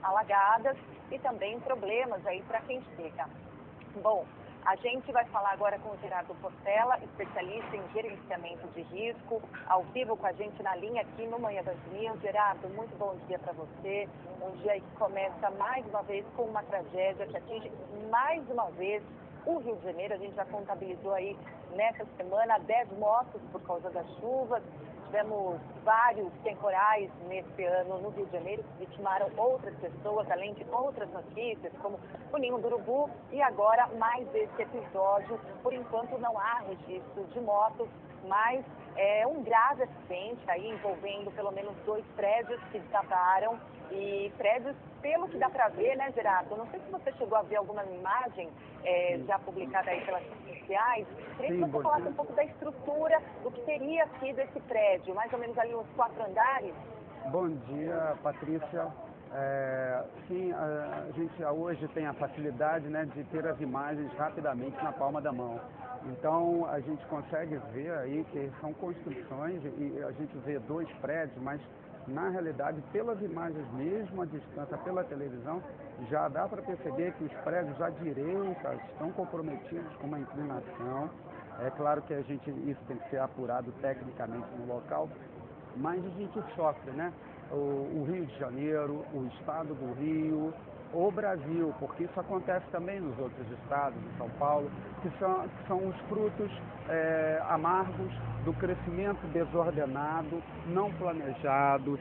alagadas e também problemas aí para quem chega. Bom, a gente vai falar agora com o Gerardo Portela, especialista em gerenciamento de risco, ao vivo com a gente na linha aqui no Manhã das News. Gerardo, muito bom dia para você. Um dia que começa mais uma vez com uma tragédia que atinge mais uma vez o Rio de Janeiro. A gente já contabilizou aí nessa semana 10 mortos por causa das chuvas. Tivemos vários temporais nesse ano no Rio de Janeiro que vitimaram outras pessoas, além de outras notícias, como o Ninho do Urubu, e agora mais esse episódio. Por enquanto não há registro de mortos, mas é um grave acidente aí envolvendo pelo menos 2 prédios que desabaram, e prédios, pelo que dá para ver, né, Gerardo? Não sei se você chegou a ver alguma imagem já publicada aí pelas redes sociais. Queria que você falasse um pouco da estrutura, do que teria sido esse prédio, mais ou menos ali uns 4 andares. Bom dia, Patrícia. Sim, a gente hoje tem a facilidade, né, de ter as imagens rapidamente na palma da mão. Então a gente consegue ver aí que são construções e a gente vê 2 prédios, mas na realidade, pelas imagens mesmo à distância, pela televisão, já dá para perceber que os prédios à direita estão comprometidos com uma inclinação. É claro que isso tem que ser apurado tecnicamente no local, mas a gente sofre, né? O Rio de Janeiro, o estado do Rio, o Brasil, porque isso acontece também nos outros estados, em São Paulo, que são os frutos amargos do crescimento desordenado, não planejado,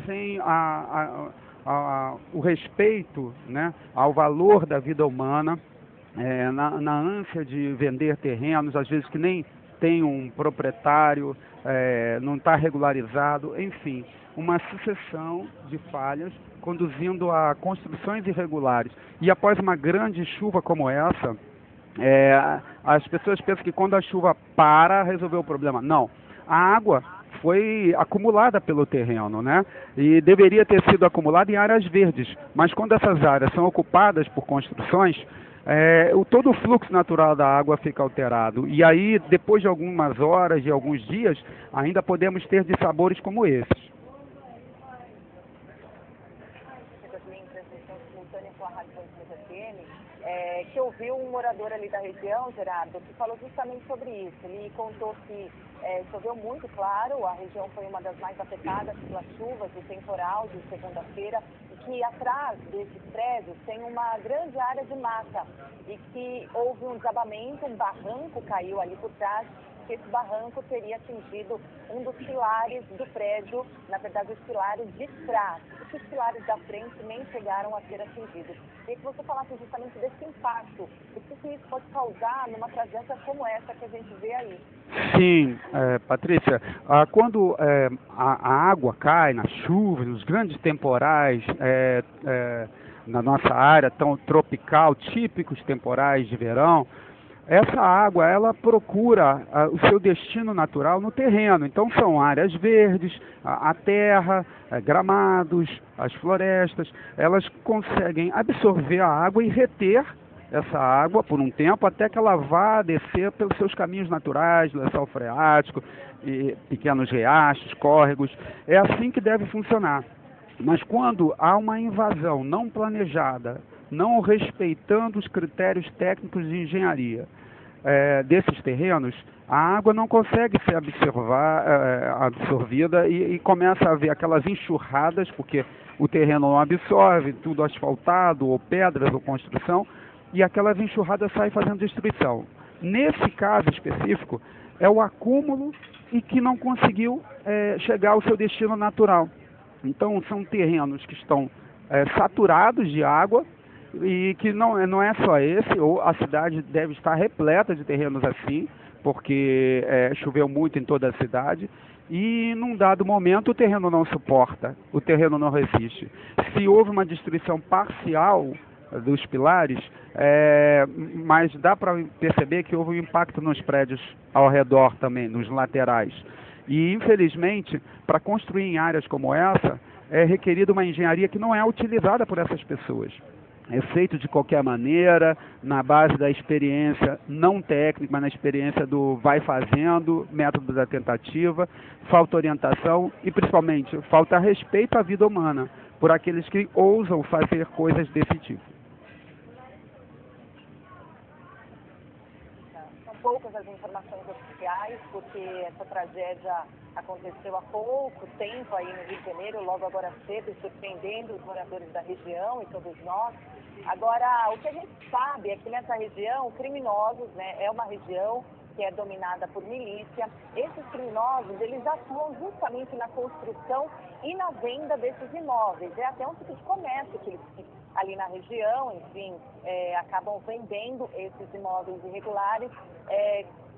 sem o respeito, né, ao valor da vida humana, na ânsia de vender terrenos, às vezes que nem tem um proprietário, não está regularizado, enfim, uma sucessão de falhas conduzindo a construções irregulares. E após uma grande chuva como essa, as pessoas pensam que quando a chuva para, resolveu o problema. Não, a água foi acumulada pelo terreno, né? E deveria ter sido acumulada em áreas verdes, mas quando essas áreas são ocupadas por construções, todo o fluxo natural da água fica alterado. E aí, depois de algumas horas, de alguns dias, ainda podemos ter dissabores como esses. Com a Rádio que ouviu um morador ali da região, Gerardo, que falou justamente sobre isso. Ele contou que choveu muito, claro, a região foi uma das mais afetadas pelas chuvas do temporal de segunda-feira, e que atrás desses prédios tem uma grande área de mata, e que houve um desabamento, um barranco caiu ali por trás, que esse barranco teria atingido um dos pilares do prédio, na verdade os pilares de trás. Os pilares da frente nem chegaram a ser atingidos. Queria que você falasse justamente desse impacto, o que isso pode causar numa tragédia como essa que a gente vê aí. Sim, Patrícia, quando a água cai nas chuvas, nos grandes temporais, na nossa área tão tropical, típicos temporais de verão, essa água, ela procura o seu destino natural no terreno. Então, são áreas verdes, a terra, gramados, as florestas. Elas conseguem absorver a água e reter essa água por um tempo, até que ela vá descer pelos seus caminhos naturais, lençol freático, e pequenos riachos, córregos. É assim que deve funcionar. Mas quando há uma invasão não planejada, não respeitando os critérios técnicos de engenharia desses terrenos, a água não consegue ser absorvida e começa a haver aquelas enxurradas, porque o terreno não absorve, tudo asfaltado, ou pedras, ou construção, e aquelas enxurradas saem fazendo destruição. Nesse caso específico, é o acúmulo e que não conseguiu chegar ao seu destino natural. Então, são terrenos que estão saturados de água, e que não é só esse, ou a cidade deve estar repleta de terrenos assim, porque choveu muito em toda a cidade, e num dado momento o terreno não suporta, o terreno não resiste. Se houve uma destruição parcial dos pilares, mas dá para perceber que houve um impacto nos prédios ao redor também, nos laterais. E infelizmente, para construir em áreas como essa, é requerida uma engenharia que não é utilizada por essas pessoas. É feito de qualquer maneira, na base da experiência não técnica, mas na experiência do vai fazendo, método da tentativa, falta orientação e, principalmente, falta respeito à vida humana. por aqueles que ousam fazer coisas desse tipo. São poucas as informações oficiais, porque essa tragédia aconteceu há pouco tempo aí no Rio de Janeiro, logo agora cedo, surpreendendo os moradores da região e todos nós. Agora, o que a gente sabe é que nessa região, criminosos, né, é uma região que é dominada por milícia. Esses criminosos, eles atuam justamente na construção e na venda desses imóveis. É até um tipo de comércio que eles ali na região, enfim, acabam vendendo esses imóveis irregulares.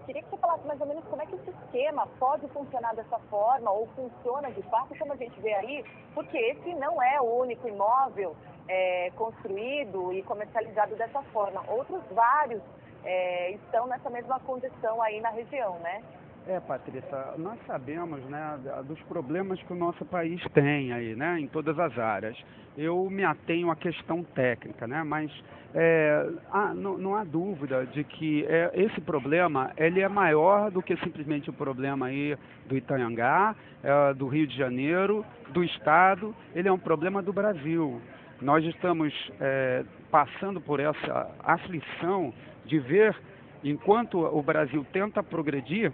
Queria que você falasse mais ou menos como é que esse esquema pode funcionar dessa forma, ou funciona de fato, como a gente vê aí, porque esse não é o único imóvel construído e comercializado dessa forma. Outros vários estão nessa mesma condição aí na região, né? Patrícia, nós sabemos, né, dos problemas que o nosso país tem aí, né, em todas as áreas. Eu me atenho à questão técnica, né, mas não há dúvida de que esse problema ele é maior do que simplesmente o problema aí do Itanhangá, do Rio de Janeiro, do Estado. Ele é um problema do Brasil. Nós estamos passando por essa aflição de ver, enquanto o Brasil tenta progredir,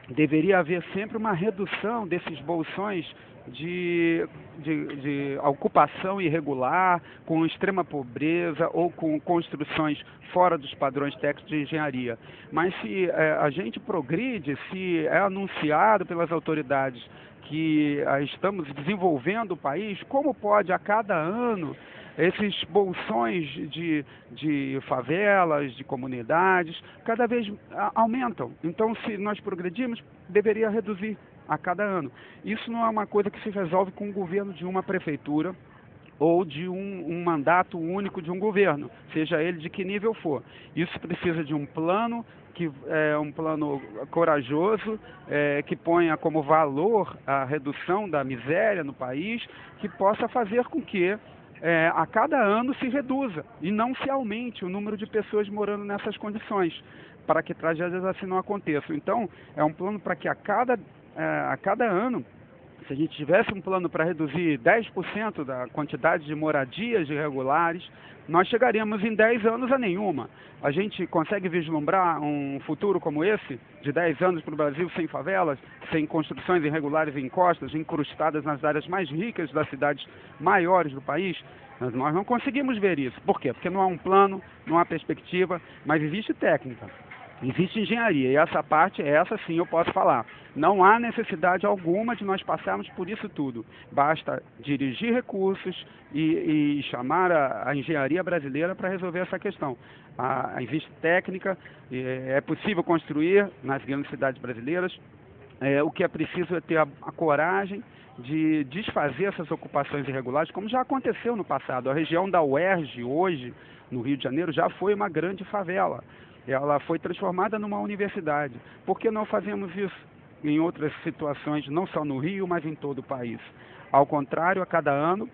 deveria haver sempre uma redução desses bolsões de ocupação irregular, com extrema pobreza ou com construções fora dos padrões técnicos de engenharia. Mas se a gente progride, se é anunciado pelas autoridades que estamos desenvolvendo o país, como pode a cada ano esses bolsões de favelas, de comunidades, cada vez aumentam. Então, se nós progredirmos, deveria reduzir a cada ano. Isso não é uma coisa que se resolve com o governo de uma prefeitura ou de um mandato único de um governo, seja ele de que nível for. Isso precisa de um plano, que é um plano corajoso, que ponha como valor a redução da miséria no país, que possa fazer com que a cada ano se reduza e não se aumente o número de pessoas morando nessas condições, para que tragédias assim não aconteçam. Então, é um plano para que a cada ano, se a gente tivesse um plano para reduzir 10% da quantidade de moradias irregulares, nós chegaríamos em 10 anos a nenhuma. A gente consegue vislumbrar um futuro como esse, de 10 anos para o Brasil sem favelas, sem construções irregulares em encostas, incrustadas nas áreas mais ricas das cidades maiores do país? Nós não conseguimos ver isso. Por quê? Porque não há um plano, não há perspectiva, mas existe técnica. Existe engenharia, e essa sim eu posso falar. Não há necessidade alguma de nós passarmos por isso tudo. Basta dirigir recursos e chamar a engenharia brasileira para resolver essa questão. Existe técnica, é possível construir nas grandes cidades brasileiras. O que é preciso é ter a coragem de desfazer essas ocupações irregulares, como já aconteceu no passado. A região da UERJ, hoje, no Rio de Janeiro, já foi uma grande favela. Ela foi transformada numa universidade. Por que não fazemos isso em outras situações, não só no Rio, mas em todo o país? Ao contrário, a cada ano,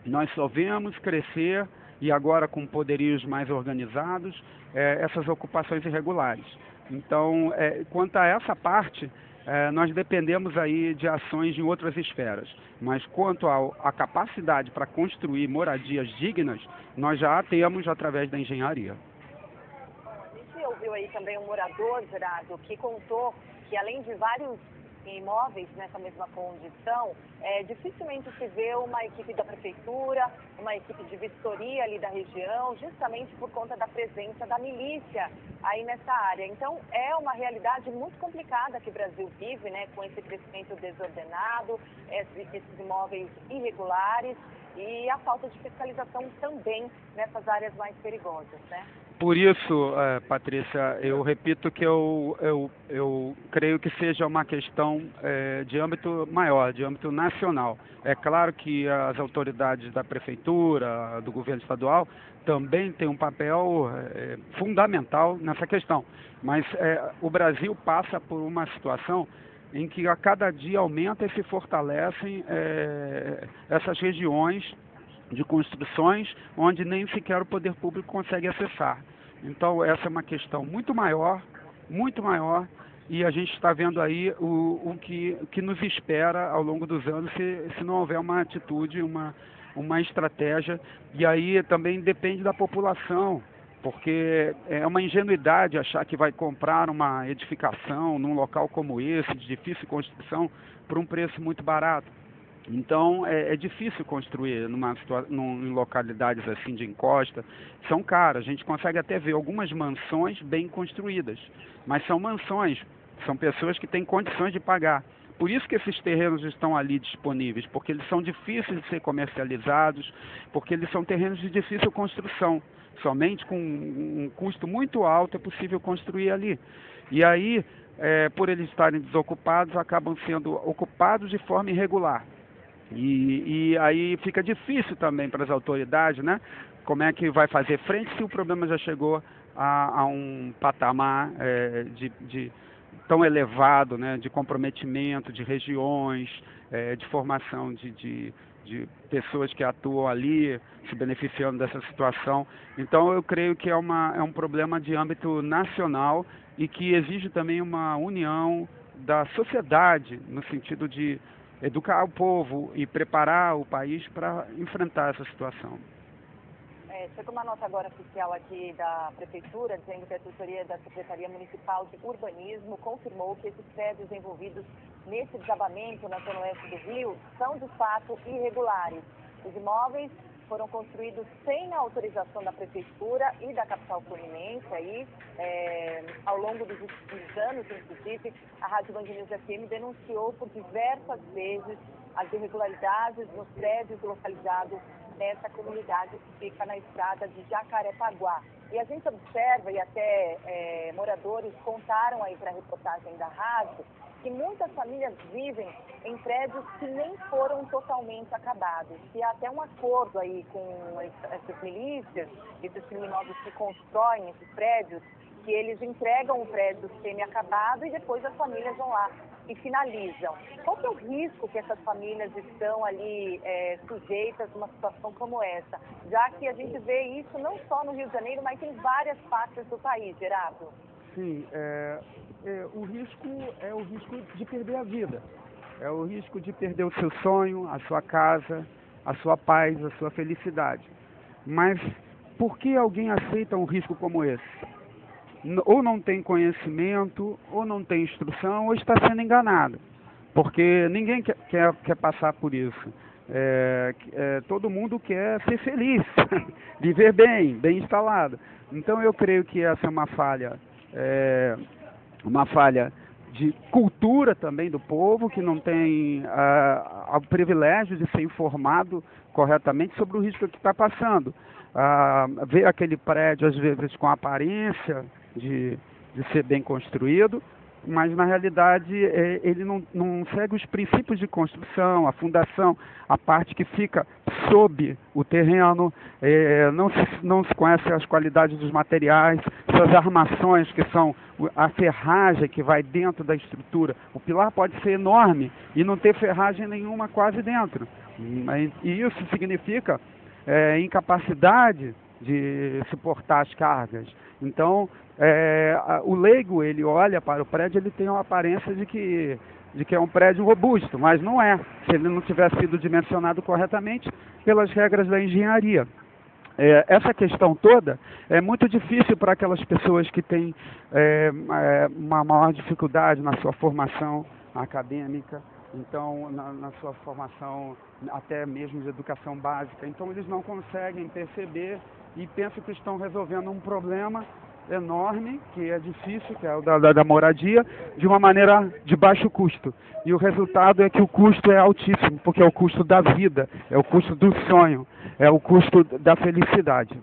nós só vemos crescer, e agora com poderios mais organizados, essas ocupações irregulares. Então, quanto a essa parte, nós dependemos aí de ações em outras esferas. Mas quanto à capacidade para construir moradias dignas, nós já a temos através da engenharia. Ouviu aí também um morador, Gerardo, que contou que além de vários imóveis nessa mesma condição, dificilmente se vê uma equipe da prefeitura, uma equipe de vistoria ali da região, justamente por conta da presença da milícia aí nessa área. Então, é uma realidade muito complicada que o Brasil vive, né, com esse crescimento desordenado, esses imóveis irregulares e a falta de fiscalização também nessas áreas mais perigosas, né? Por isso, Patrícia, eu repito que eu creio que seja uma questão de âmbito maior, de âmbito nacional. É claro que as autoridades da prefeitura, do governo estadual, também têm um papel fundamental nessa questão. Mas o Brasil passa por uma situação em que a cada dia aumenta e se fortalecem essas regiões de construções onde nem sequer o poder público consegue acessar. Então, essa é uma questão muito maior, e a gente está vendo aí o que nos espera ao longo dos anos se não houver uma atitude, uma estratégia, e aí também depende da população, porque é uma ingenuidade achar que vai comprar uma edificação num local como esse, de difícil construção, por um preço muito barato. Então é difícil construir em localidades assim de encosta, são caras, a gente consegue até ver algumas mansões bem construídas, mas são mansões, são pessoas que têm condições de pagar. Por isso que esses terrenos estão ali disponíveis, porque eles são difíceis de ser comercializados, porque eles são terrenos de difícil construção. Somente com um custo muito alto é possível construir ali. E aí, por eles estarem desocupados, acabam sendo ocupados de forma irregular. E aí fica difícil também para as autoridades, né? Como é que vai fazer frente se o problema já chegou a um patamar tão elevado, né? De comprometimento de regiões, de formação de pessoas que atuam ali, se beneficiando dessa situação. Então eu creio que é um problema de âmbito nacional e que exige também uma união da sociedade, no sentido de educar o povo e preparar o país para enfrentar essa situação. Chegou uma nota agora oficial aqui da Prefeitura, dizendo que a assessoria da Secretaria Municipal de Urbanismo confirmou que esses prédios envolvidos nesse desabamento na zona oeste do Rio são, de fato, irregulares. Os imóveis foram construídos sem a autorização da Prefeitura e da capital fluminense. Aí, ao longo dos anos, inclusive, a Rádio Band News FM denunciou por diversas vezes as irregularidades nos prédios localizados nessa comunidade que fica na estrada de Jacarepaguá. E a gente observa, e até moradores contaram aí para a reportagem da rádio, que muitas famílias vivem em prédios que nem foram totalmente acabados. E há até um acordo aí com essas milícias, esses criminosos que constroem esses prédios, que eles entregam o prédio semi-acabado e depois as famílias vão lá e finalizam. Qual que é o risco que essas famílias estão ali sujeitas a uma situação como essa? Já que a gente vê isso não só no Rio de Janeiro, mas em várias partes do país, Gerardo. Sim, o risco é o risco de perder a vida. É o risco de perder o seu sonho, a sua casa, a sua paz, a sua felicidade. Mas por que alguém aceita um risco como esse? Ou não tem conhecimento, ou não tem instrução, ou está sendo enganado. Porque ninguém quer passar por isso. Todo mundo quer ser feliz, viver bem instalado. Então eu creio que essa é uma falha de cultura também do povo, que não tem o privilégio de ser informado corretamente sobre o risco que está passando. Ver aquele prédio, às vezes, com aparência de ser bem construído, mas na realidade ele não segue os princípios de construção, a fundação, a parte que fica sob o terreno, não se conhece as qualidades dos materiais, suas armações, que são a ferragem que vai dentro da estrutura. O pilar pode ser enorme e não ter ferragem nenhuma quase dentro. E isso significa incapacidade de suportar as cargas. Então, o leigo, ele olha para o prédio, ele tem uma aparência de que é um prédio robusto, mas não é, se ele não tiver sido dimensionado corretamente pelas regras da engenharia. Essa questão toda é muito difícil para aquelas pessoas que têm uma maior dificuldade na sua formação acadêmica, então na sua formação até mesmo de educação básica. Então eles não conseguem perceber e pensam que estão resolvendo um problema enorme, que é difícil, que é o da moradia, de uma maneira de baixo custo. E o resultado é que o custo é altíssimo, porque é o custo da vida, é o custo do sonho, é o custo da felicidade.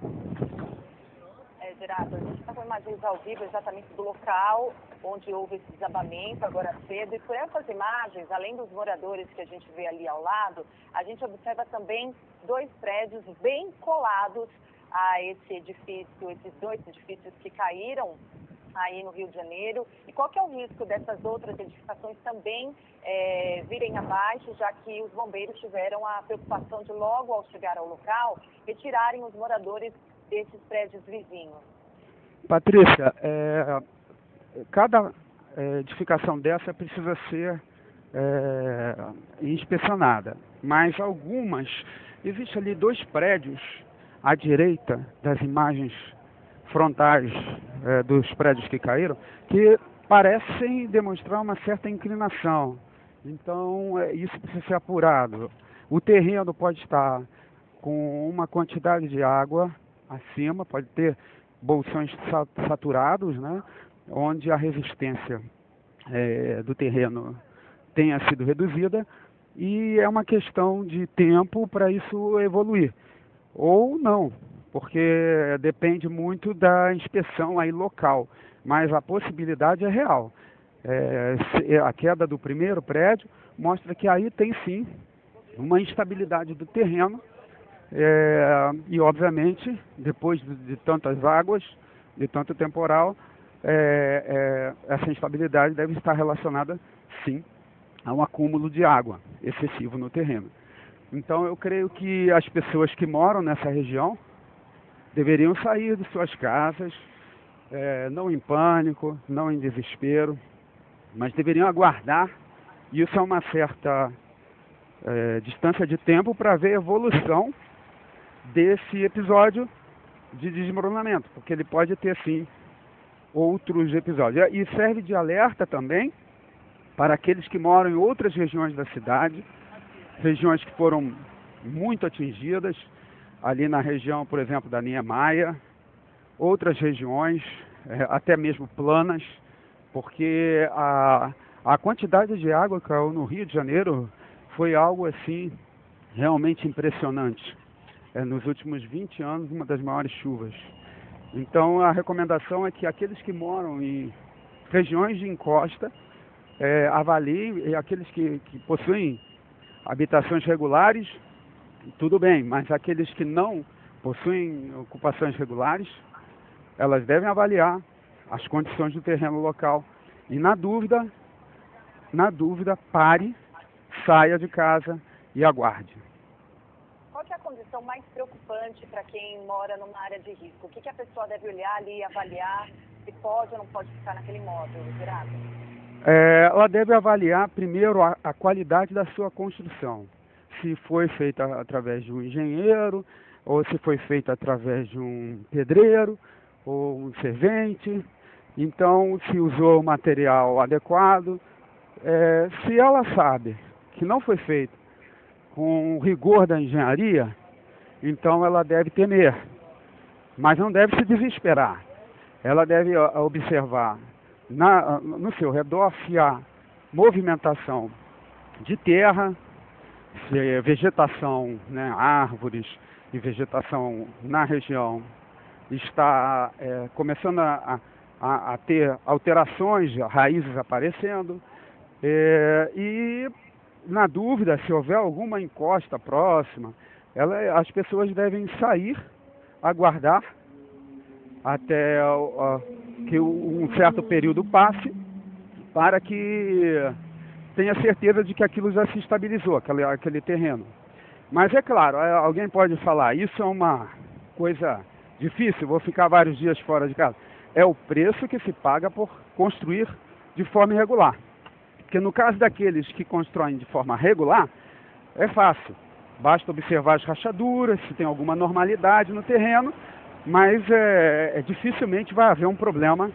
Gerardo, a gente está com imagens ao vivo exatamente do local onde houve esse desabamento agora cedo, e por essas imagens, além dos moradores que a gente vê ali ao lado, a gente observa também dois prédios bem colados a esse edifício, esses dois edifícios que caíram aí no Rio de Janeiro. E qual que é o risco dessas outras edificações também virem abaixo, já que os bombeiros tiveram a preocupação de, logo ao chegar ao local, retirarem os moradores desses prédios vizinhos? Patrícia, cada edificação dessa precisa ser inspecionada, mas algumas Existem ali 2 prédios à direita das imagens frontais dos prédios que caíram, que parecem demonstrar uma certa inclinação. Então, isso precisa ser apurado. O terreno pode estar com uma quantidade de água acima, pode ter bolsões saturados, né, onde a resistência do terreno tenha sido reduzida, e é uma questão de tempo para isso evoluir. Ou não, porque depende muito da inspeção aí local, mas a possibilidade é real. A queda do primeiro prédio mostra que aí tem sim uma instabilidade do terreno, e obviamente depois de tantas águas, de tanto temporal, essa instabilidade deve estar relacionada sim a um acúmulo de água excessivo no terreno. Então eu creio que as pessoas que moram nessa região deveriam sair de suas casas, não em pânico, não em desespero, mas deveriam aguardar. Isso é uma certa distância de tempo para ver a evolução desse episódio de desmoronamento, porque ele pode ter sim outros episódios. E serve de alerta também para aqueles que moram em outras regiões da cidade, regiões que foram muito atingidas, ali na região, por exemplo, da Niemeyer, outras regiões, até mesmo planas, porque a quantidade de água que caiu no Rio de Janeiro foi algo assim realmente impressionante. Nos últimos 20 anos, uma das maiores chuvas. Então a recomendação é que aqueles que moram em regiões de encosta avaliem, e aqueles que possuem habitações regulares, tudo bem, mas aqueles que não possuem ocupações regulares, elas devem avaliar as condições do terreno local e na dúvida, pare, saia de casa e aguarde. Qual que é a condição mais preocupante para quem mora numa área de risco? O que a pessoa deve olhar ali e avaliar se pode ou não pode ficar naquele imóvel, Gerardo? Ela deve avaliar primeiro a qualidade da sua construção. Se foi feita através de um engenheiro, ou se foi feita através de um pedreiro, ou um servente. Então, se usou o material adequado. Se ela sabe que não foi feito com o rigor da engenharia, então ela deve temer, mas não deve se desesperar. Ela deve observar no seu redor se há movimentação de terra, se vegetação, né, árvores e vegetação na região está começando a ter alterações, raízes aparecendo, e na dúvida, se houver alguma encosta próxima, as pessoas devem sair, aguardar até que um certo período passe, para que tenha certeza de que aquilo já se estabilizou, aquele terreno. Mas é claro, alguém pode falar, isso é uma coisa difícil, vou ficar vários dias fora de casa. É o preço que se paga por construir de forma irregular. Porque no caso daqueles que constroem de forma regular, é fácil. Basta observar as rachaduras, se tem alguma normalidade no terreno, mas dificilmente vai haver um problema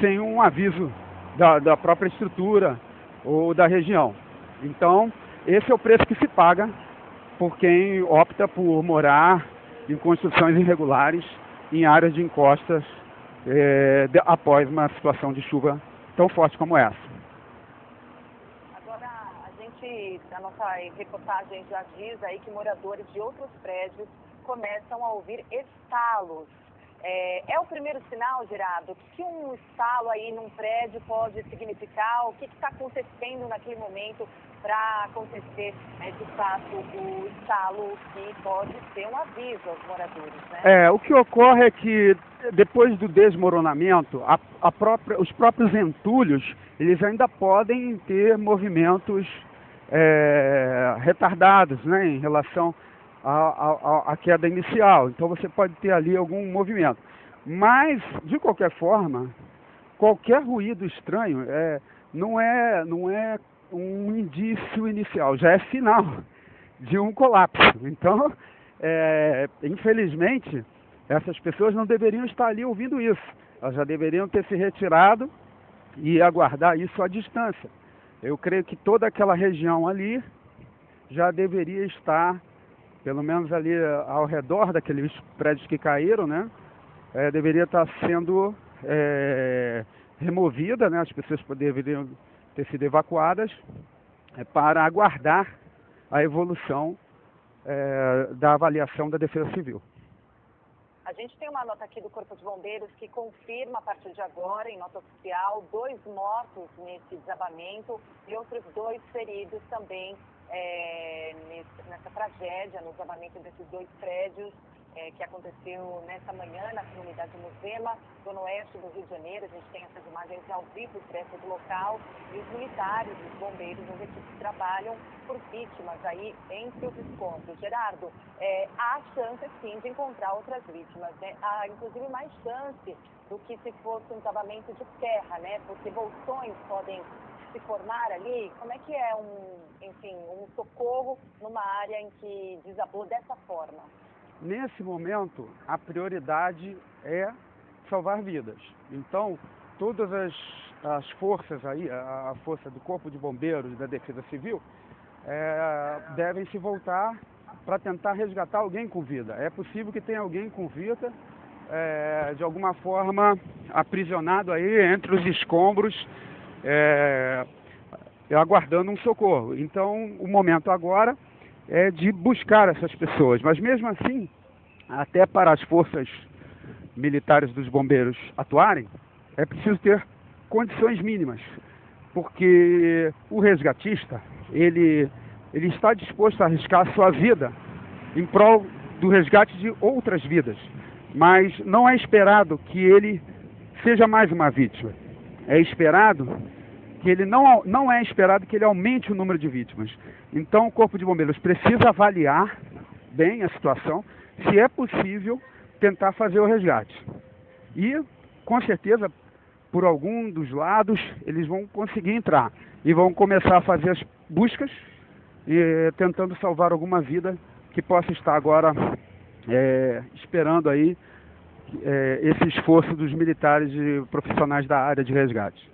sem um aviso da própria estrutura ou da região. Então, esse é o preço que se paga por quem opta por morar em construções irregulares em áreas de encostas após uma situação de chuva tão forte como essa. A nossa reportagem já diz aí que moradores de outros prédios começam a ouvir estalos. É o primeiro sinal, Gerardo? O que um estalo aí num prédio pode significar? O que está acontecendo naquele momento para acontecer, de fato, o estalo que pode ser um aviso aos moradores, né? O que ocorre é que depois do desmoronamento, os próprios entulhos, eles ainda podem ter movimentos retardados, né, em relação à queda inicial. Então você pode ter ali algum movimento. Mas, de qualquer forma, qualquer ruído estranho não é um indício inicial, já é sinal de um colapso. Então, infelizmente, essas pessoas não deveriam estar ali ouvindo isso. Elas já deveriam ter se retirado e aguardar isso à distância. Eu creio que toda aquela região ali já deveria estar, pelo menos ali ao redor daqueles prédios que caíram, né? Deveria estar sendo removida, né? As pessoas deveriam ter sido evacuadas para aguardar a evolução da avaliação da Defesa Civil. A gente tem uma nota aqui do Corpo de Bombeiros que confirma a partir de agora, em nota oficial, 2 mortos nesse desabamento e outros 2 feridos também nessa tragédia, no desabamento desses 2 prédios que aconteceu nessa manhã na comunidade Muzema, zona oeste do Rio de Janeiro. A gente tem essas imagens ao vivo direto do local e os militares, os bombeiros, as equipes que trabalham por vítimas aí entre os escombros. Gerardo, há chance sim de encontrar outras vítimas, né? Há inclusive mais chance do que se fosse um desabamento de terra, né? Porque bolsões podem se formar ali. Como é que é um socorro numa área em que desabou dessa forma? Nesse momento, a prioridade é salvar vidas. Então, todas as forças aí, a força do Corpo de Bombeiros e da Defesa Civil, devem se voltar para tentar resgatar alguém com vida. É possível que tenha alguém com vida, de alguma forma, aprisionado aí entre os escombros, aguardando um socorro. Então, o momento agora é de buscar essas pessoas, mas mesmo assim, até para as forças militares dos bombeiros atuarem, é preciso ter condições mínimas, porque o resgatista, ele está disposto a arriscar a sua vida em prol do resgate de outras vidas, mas não é esperado que ele seja mais uma vítima. É esperado que ele não é esperado que ele aumente o número de vítimas. Então o Corpo de Bombeiros precisa avaliar bem a situação, se é possível tentar fazer o resgate. E, com certeza, por algum dos lados, eles vão conseguir entrar e vão começar a fazer as buscas tentando salvar alguma vida que possa estar agora esperando aí esse esforço dos militares e profissionais da área de resgate.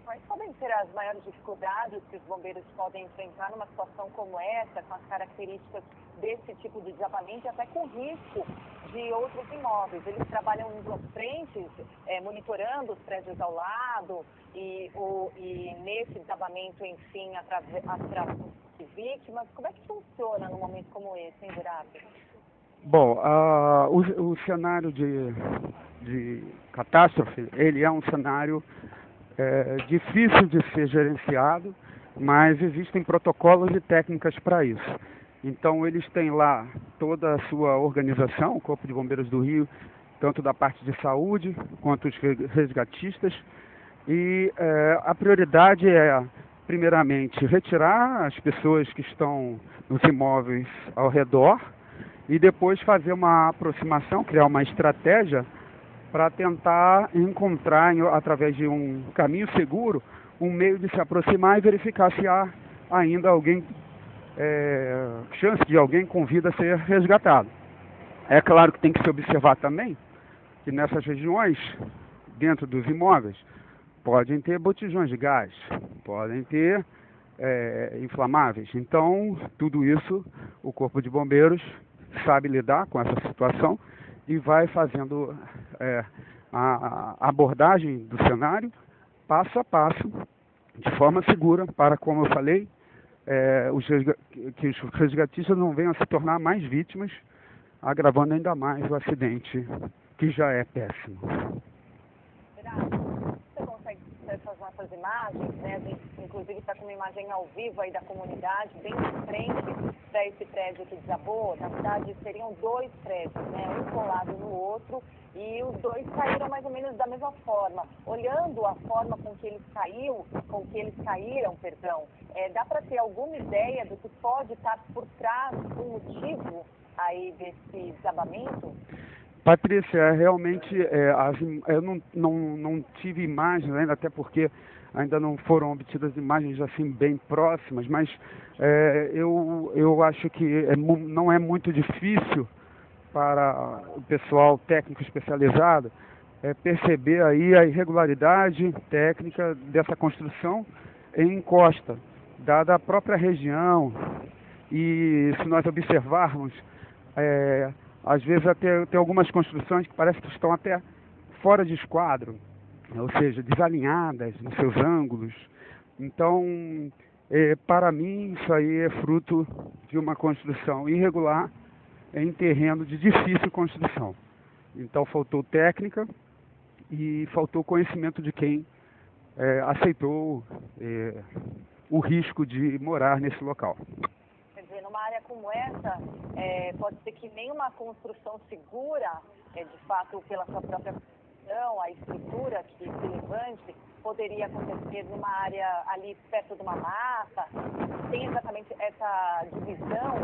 Quais podem ser as maiores dificuldades que os bombeiros podem enfrentar numa situação como essa, com as características desse tipo de desabamento e até com risco de outros imóveis? Eles trabalham em 2 frentes, monitorando os prédios ao lado e nesse desabamento, enfim, atrás de vítimas. Como é que funciona num momento como esse, hein, Gerardo? Bom, o cenário de catástrofe, ele é um cenário difícil de ser gerenciado, mas existem protocolos e técnicas para isso. Então eles têm lá toda a sua organização, o Corpo de Bombeiros do Rio, tanto da parte de saúde quanto os resgatistas, e a prioridade é, primeiramente, retirar as pessoas que estão nos imóveis ao redor e depois fazer uma aproximação, criar uma estratégia para tentar encontrar, através de um caminho seguro, um meio de se aproximar e verificar se há ainda alguém, chance de alguém com vida ser resgatado. É claro que tem que se observar também que nessas regiões, dentro dos imóveis, podem ter botijões de gás, podem ter inflamáveis. Então, tudo isso, o Corpo de Bombeiros sabe lidar com essa situação e vai fazendo a abordagem do cenário passo a passo, de forma segura, para, como eu falei, que os resgatistas não venham a se tornar mais vítimas, agravando ainda mais o acidente, que já é péssimo. Você consegue ver essas nossas imagens, né? A gente, inclusive, está com uma imagem ao vivo aí da comunidade, bem de frente para esse prédio que desabou. Na verdade, seriam 2 prédios, né? Um colado no outro, e os 2 caíram mais ou menos da mesma forma. Olhando a forma com que eles caíram, dá para ter alguma ideia do que pode estar por trás do motivo aí desse desabamento? Patrícia, realmente eu não tive imagens ainda, até porque ainda não foram obtidas imagens assim bem próximas, mas eu acho que não é muito difícil para o pessoal técnico especializado perceber aí a irregularidade técnica dessa construção em encosta, dada a própria região. E se nós observarmos, às vezes até tem algumas construções que parece que estão até fora de esquadro, ou seja, desalinhadas nos seus ângulos. Então, para mim, isso aí é fruto de uma construção irregular em terreno de difícil construção. Então, faltou técnica e faltou conhecimento de quem aceitou o risco de morar nesse local. Quer dizer, numa área como essa, pode ser que nenhuma construção segura, de fato, pela sua própria construção, a estrutura que se levante, poderia acontecer numa área ali perto de uma mata. Tem exatamente essa divisão,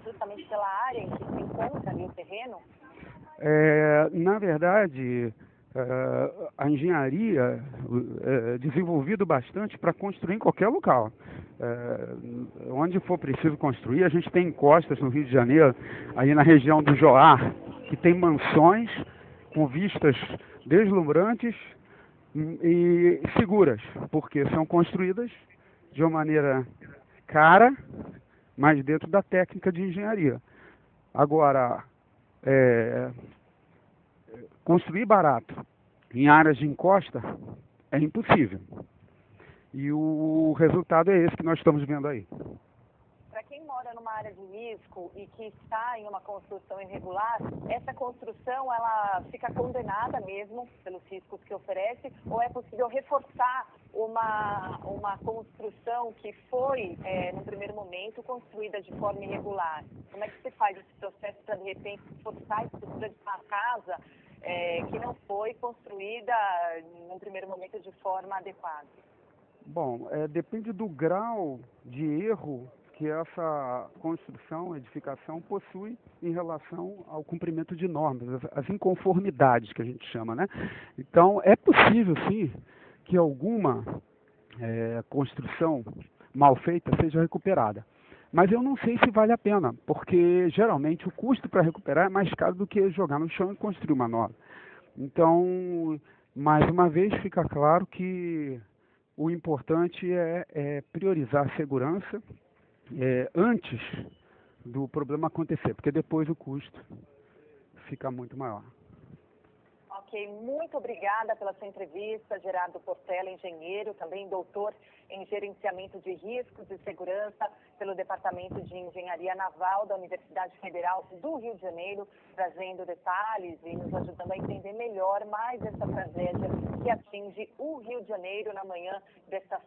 justamente pela área em que se encontra ali o terreno? Na verdade, a engenharia é desenvolvido bastante para construir em qualquer local. Onde for preciso construir, a gente tem encostas no Rio de Janeiro, aí na região do Joá, que tem mansões com vistas deslumbrantes e seguras, porque são construídas de uma maneira cara, mas dentro da técnica de engenharia. Agora, construir barato em áreas de encosta é impossível. E o resultado é esse que nós estamos vendo aí. Para quem mora numa área de risco e que está em uma construção irregular, essa construção ela fica condenada mesmo pelos riscos que oferece, ou é possível reforçar uma construção que foi, no primeiro momento, construída de forma irregular? Como é que se faz esse processo para, de repente, reforçar a estrutura de uma casa que não foi construída, no primeiro momento, de forma adequada? Bom, depende do grau de erro que essa construção, edificação possui em relação ao cumprimento de normas, as inconformidades que a gente chama, né? Então, é possível, sim, que alguma construção mal feita seja recuperada. Mas eu não sei se vale a pena, porque geralmente o custo para recuperar é mais caro do que jogar no chão e construir uma nova. Então, mais uma vez, fica claro que o importante é priorizar a segurança antes do problema acontecer, porque depois o custo fica muito maior. Ok, muito obrigada pela sua entrevista, Gerardo Portela, engenheiro, também doutor em gerenciamento de riscos e segurança pelo Departamento de Engenharia Naval da Universidade Federal do Rio de Janeiro, trazendo detalhes e nos ajudando a entender melhor mais essa tragédia que atinge o Rio de Janeiro na manhã desta